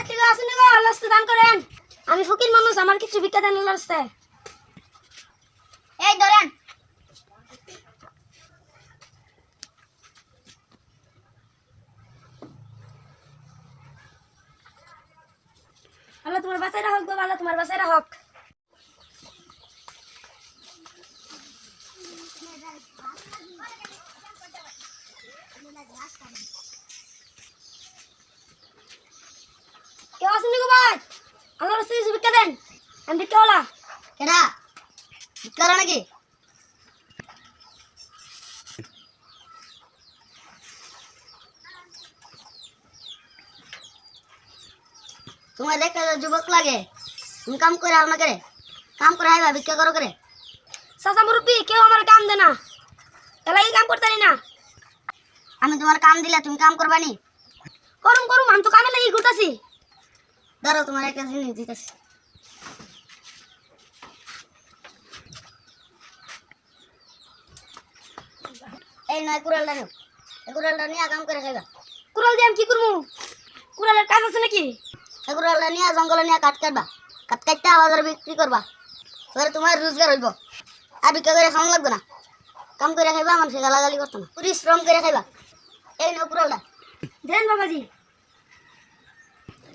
কই থেকে আসেন গো আল্লাহ দান করেন। আমি ফকির মানুষ, আমার কিছু ভিক্ষা দেন আল্লাহর রাস্তায়। এই ধরেন। আল্লাহ তোমার বাঁচাই রাখক গো, আল্লাহ তোমার বাঁচাই রাখক। কেউ আসেন গো ভাই, আল্লাহর রাস্তায় কিছু ভিক্ষা দেন। আমি ভিক্ষাওয়ালা। কেডা ভিক্ষাওয়ালা নাকি? তোমার দেখতে যুবক লাগে, তুমি কাম করে আর না করে কাম করে আইবা ভিক্ষা করো করে। চাচা মুরব্বী কেউ আমার কাম দে না, এলাই কাম করতে না। আমি তোমার কাম দিলে তুমি কাম করবা নি? করুম করুম, আমি তো কামে লাগি ঘুরতাছি। ধরো তোমার একটা জিনিস দিতেছি। এই নয় কুড়ালটা নিও, এই কুড়ালটা নিয়ে কাম করে খাইবা। কুড়াল দিয়ে আমি কি করবো? কুড়ালের কাজ আছে নাকি? এই কুড়ালটা নিয়ে জঙ্গলে নিয়ে কাট কাটবা, কাট কাটতে বাজারে বিক্রি করবা, তাহলে তোমার রোজগার হইব। আর ভিক্ষা করে খাওয়া লাগবে না, কাম করে খাইবা, মানুষকে গালাগালি করতো না, পরিশ্রম করে খাইবা। এই নয় কুড়ালটা দেন বাবাজি।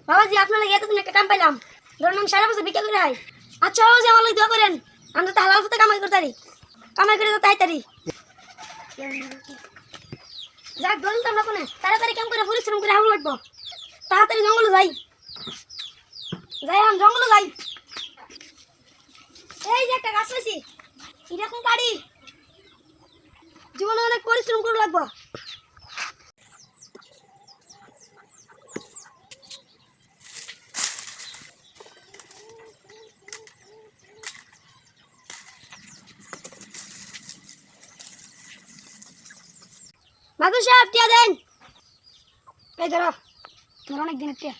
বাবাজি আপনার লাগে এতদিন একটা কাম পাইলাম, ধরুন আমি সারা বছর ভিক্ষা করে খাই। আচ্ছা বাবাজি আমার লাগে দোয়া করেন, আমি তো হালাল পথে কামাই করতে পারি, কামাই করে তো তাড়াতাড়ি। যাক ধরুন তো আমরা কোনে তাড়াতাড়ি কাম করে পরিশ্রম করে হাউল লাগবো। তাড়াতাড়ি জঙ্গলে যাই, যাই আমি জঙ্গলে যাই। এই যে একটা গাছ পেয়েছি, এরকম কাটি জীবনে অনেক পরিশ্রম করে লাগবো। মাদুর সাহেব টিয়া দেন। এই ধরো তোমার অনেক দিনের টিয়া।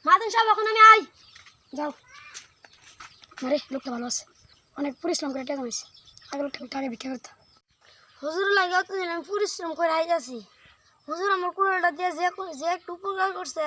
মাদুর সাহেব এখন আমি আই যাও। আরে লোকটা ভালো আছে, অনেক পরিশ্রম করে টিয়া কামাইছে। আগে লোকটা আগে ভিক্ষা করতো। হুজুর লাগে অতদিন আমি পরিশ্রম করে আই যাচ্ছি। হুজুর আমার কুড়ালটা দিয়ে যে একটু উপকার করছে।